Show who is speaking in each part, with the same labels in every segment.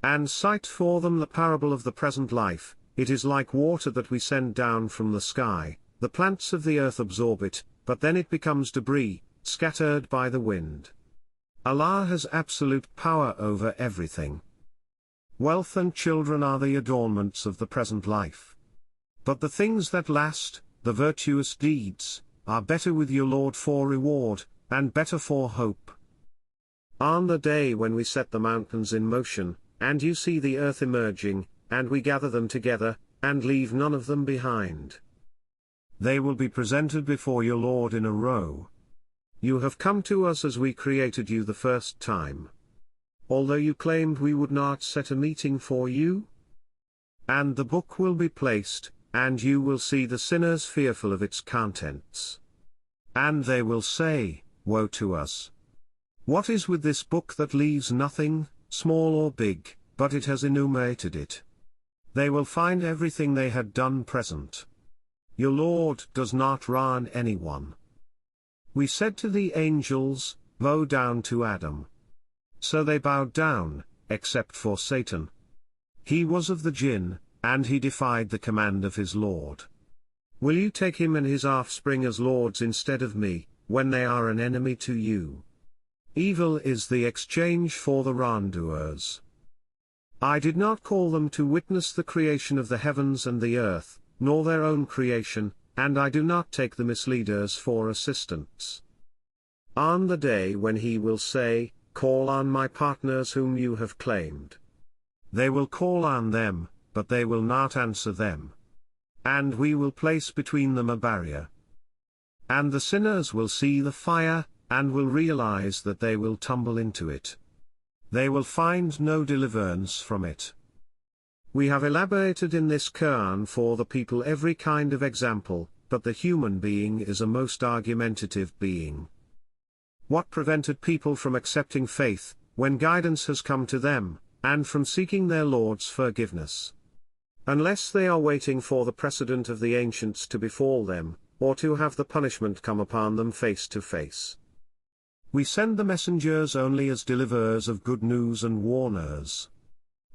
Speaker 1: And cite for them the parable of the present life. It is like water that we send down from the sky, the plants of the earth absorb it, but then it becomes debris, scattered by the wind. Allah has absolute power over everything. Wealth and children are the adornments of the present life. But the things that last, the virtuous deeds, are better with your Lord for reward, and better for hope. On the day when we set the mountains in motion, and you see the earth emerging, and we gather them together, and leave none of them behind. They will be presented before your Lord in a row. You have come to us as we created you the first time. Although you claimed we would not set a meeting for you. And the book will be placed, and you will see the sinners fearful of its contents. And they will say, Woe to us! What is with this book that leaves nothing, small or big, but it has enumerated it? They will find everything they had done present. Your Lord does not wrong anyone. We said to the angels, Bow down to Adam. So they bowed down, except for Satan. He was of the jinn, and he defied the command of his Lord. Will you take him and his offspring as lords instead of me, when they are an enemy to you? Evil is the exchange for the wrongdoers. I did not call them to witness the creation of the heavens and the earth, nor their own creation, and I do not take the misleaders for assistants. On the day when he will say, Call on my partners whom you have claimed. They will call on them, but they will not answer them. And we will place between them a barrier. And the sinners will see the fire, and will realize that they will tumble into it. They will find no deliverance from it. We have elaborated in this Qur'an for the people every kind of example, but the human being is a most argumentative being. What prevented people from accepting faith, when guidance has come to them, and from seeking their Lord's forgiveness? Unless they are waiting for the precedent of the ancients to befall them, or to have the punishment come upon them face to face. We send the messengers only as deliverers of good news and warners.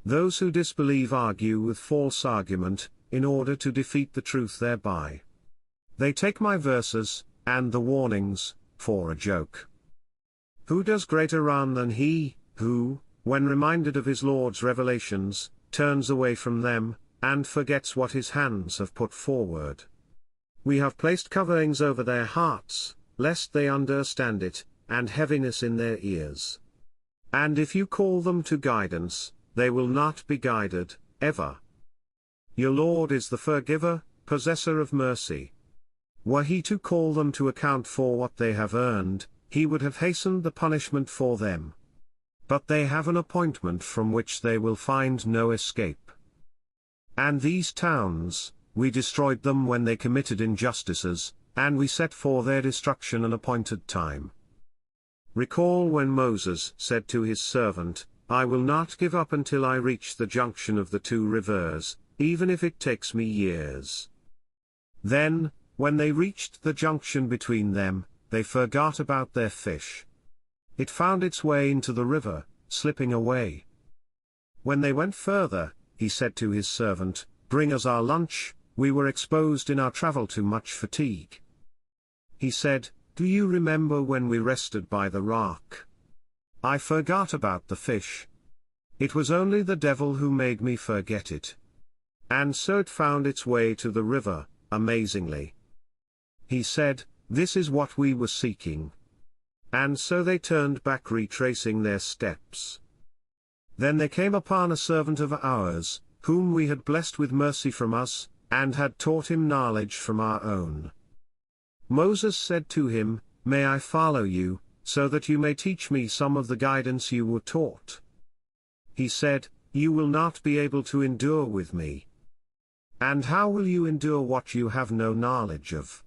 Speaker 1: Those who disbelieve argue with false argument, in order to defeat the truth thereby. They take my verses, and the warnings, for a joke. Who does greater wrong than he, who, when reminded of his Lord's revelations, turns away from them, and forgets what his hands have put forward? We have placed coverings over their hearts, lest they understand it, and heaviness in their ears. And if you call them to guidance, they will not be guided, ever. Your Lord is the forgiver, possessor of mercy. Were he to call them to account for what they have earned, he would have hastened the punishment for them. But they have an appointment from which they will find no escape. And these towns, we destroyed them when they committed injustices, and we set for their destruction an appointed time. Recall when Moses said to his servant, I will not give up until I reach the junction of the two rivers, even if it takes me years. Then, when they reached the junction between them, they forgot about their fish. It found its way into the river, slipping away. When they went further, he said to his servant, Bring us our lunch, we were exposed in our travel to much fatigue. He said, Do you remember when we rested by the rock? I forgot about the fish. It was only the devil who made me forget it. And so it found its way to the river, amazingly. He said, This is what we were seeking. And so they turned back, retracing their steps. Then they came upon a servant of ours, whom we had blessed with mercy from us, and had taught him knowledge from our own. Moses said to him, May I follow you, so that you may teach me some of the guidance you were taught? He said, You will not be able to endure with me. And how will you endure what you have no knowledge of?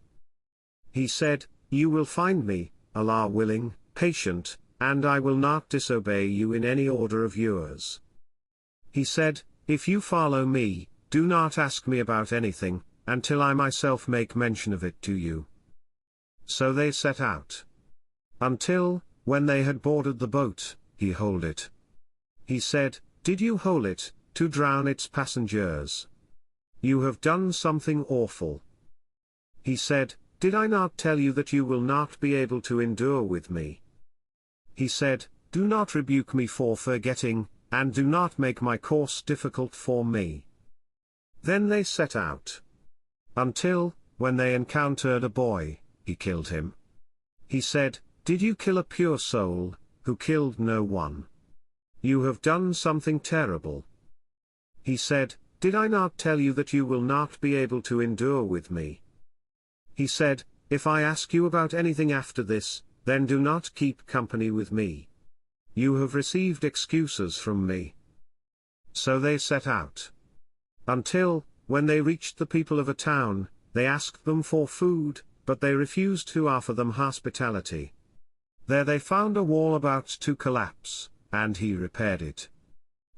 Speaker 1: He said, You will find me, Allah willing, patient, and I will not disobey you in any order of yours. He said, If you follow me, do not ask me about anything, until I myself make mention of it to you. So they set out. Until, when they had boarded the boat, he hauled it. He said, did you hole it, to drown its passengers? You have done something awful. He said, did I not tell you that you will not be able to endure with me? He said, do not rebuke me for forgetting, and do not make my course difficult for me. Then they set out. Until, when they encountered a boy, he killed him. He said, did you kill a pure soul, who killed no one? You have done something terrible. He said, did I not tell you that you will not be able to endure with me? He said, if I ask you about anything after this, then do not keep company with me. You have received excuses from me. So they set out. Until, when they reached the people of a town, they asked them for food, but they refused to offer them hospitality. There they found a wall about to collapse, and he repaired it.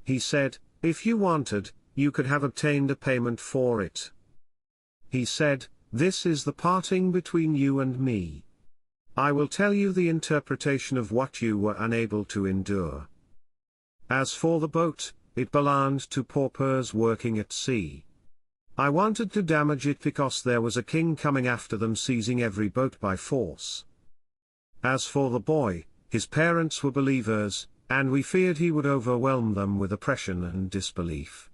Speaker 1: He said, if you wanted, you could have obtained a payment for it. He said, this is the parting between you and me. I will tell you the interpretation of what you were unable to endure. As for the boat, it belonged to paupers working at sea. I wanted to damage it because there was a king coming after them, seizing every boat by force. As for the boy, his parents were believers, and we feared he would overwhelm them with oppression and disbelief.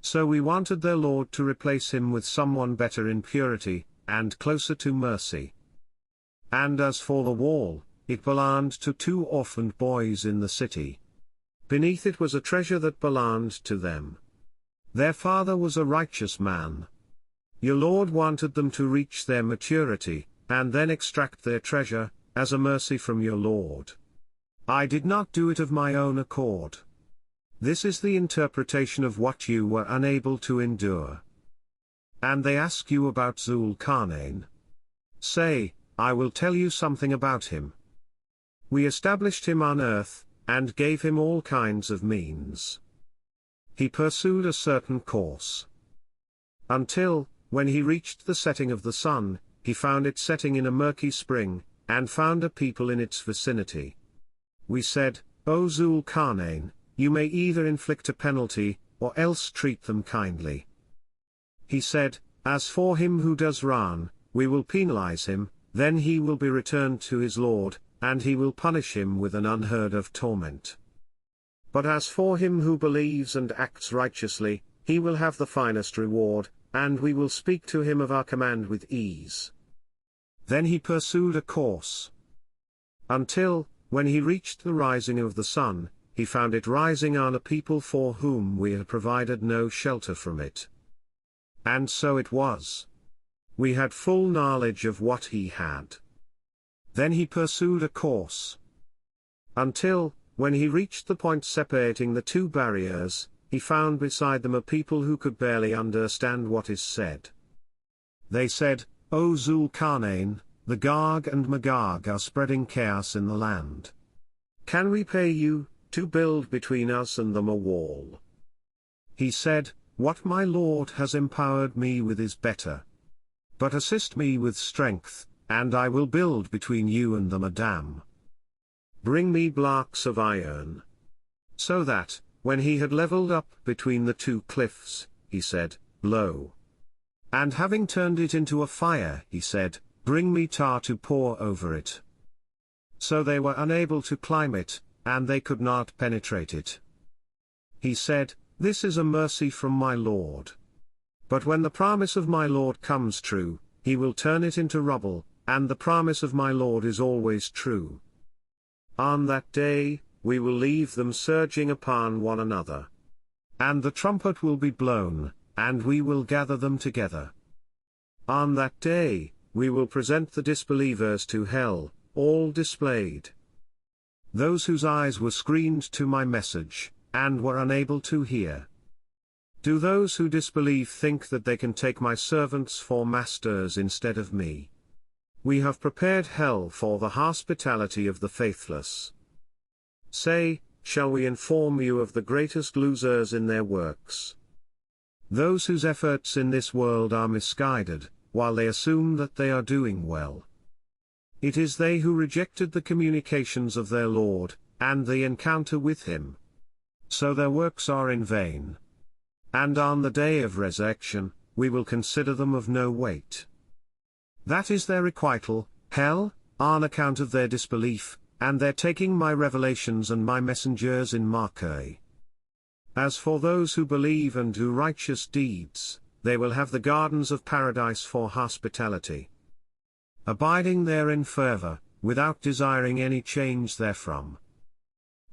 Speaker 1: So we wanted their Lord to replace him with someone better in purity, and closer to mercy. And as for the wall, it belonged to 2 orphaned boys in the city. Beneath it was a treasure that belonged to them. Their father was a righteous man. Your Lord wanted them to reach their maturity, and then extract their treasure, as a mercy from your Lord. I did not do it of my own accord. This is the interpretation of what you were unable to endure. And they ask you about Zul Qarnayn. Say, I will tell you something about him. We established him on earth, and gave him all kinds of means. He pursued a certain course. Until, when he reached the setting of the sun, he found it setting in a murky spring, and found a people in its vicinity. We said, O Zul Qarnayn, you may either inflict a penalty, or else treat them kindly. He said, as for him who does wrong, we will penalize him, then he will be returned to his Lord, and he will punish him with an unheard of torment. But as for him who believes and acts righteously, he will have the finest reward, and we will speak to him of our command with ease. Then he pursued a course. Until, when he reached the rising of the sun, he found it rising on a people for whom we had provided no shelter from it. And so it was. We had full knowledge of what he had. Then he pursued a course. Until, when he reached the point separating the 2 barriers, he found beside them a people who could barely understand what is said. They said, O Zul Qarnayn, the Gog and Magog are spreading chaos in the land. Can we pay you, to build between us and them a wall? He said, what my Lord has empowered me with is better. But assist me with strength, and I will build between you and them a dam. Bring me blocks of iron. So that, when he had leveled up between the 2 cliffs, he said, blow. And having turned it into a fire, he said, bring me tar to pour over it. So they were unable to climb it, and they could not penetrate it. He said, this is a mercy from my Lord. But when the promise of my Lord comes true, he will turn it into rubble, and the promise of my Lord is always true. On that day, we will leave them surging upon one another. And the trumpet will be blown, and we will gather them together. On that day, we will present the disbelievers to hell, all displayed. Those whose eyes were screened to my message, and were unable to hear. Do those who disbelieve think that they can take my servants for masters instead of me? We have prepared hell for the hospitality of the faithless. Say, shall we inform you of the greatest losers in their works? Those whose efforts in this world are misguided, while they assume that they are doing well. It is they who rejected the communications of their Lord, and the encounter with him. so their works are in vain. And on the day of resurrection, we will consider them of no weight. That is their requital, hell, on account of their disbelief, and their taking my revelations and my messengers in mockery. As for those who believe and do righteous deeds, they will have the gardens of paradise for hospitality, abiding therein forever, without desiring any change therefrom.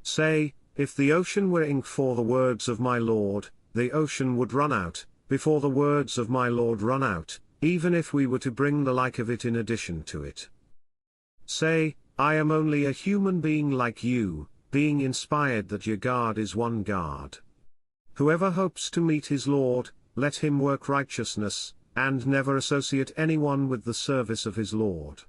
Speaker 1: Say, if the ocean were ink for the words of my Lord, the ocean would run out, before the words of my Lord run out, even if we were to bring the like of it in addition to it. Say, I am only a human being like you, being inspired that your God is one God. Whoever hopes to meet his Lord, let him work righteousness, and never associate anyone with the service of his Lord.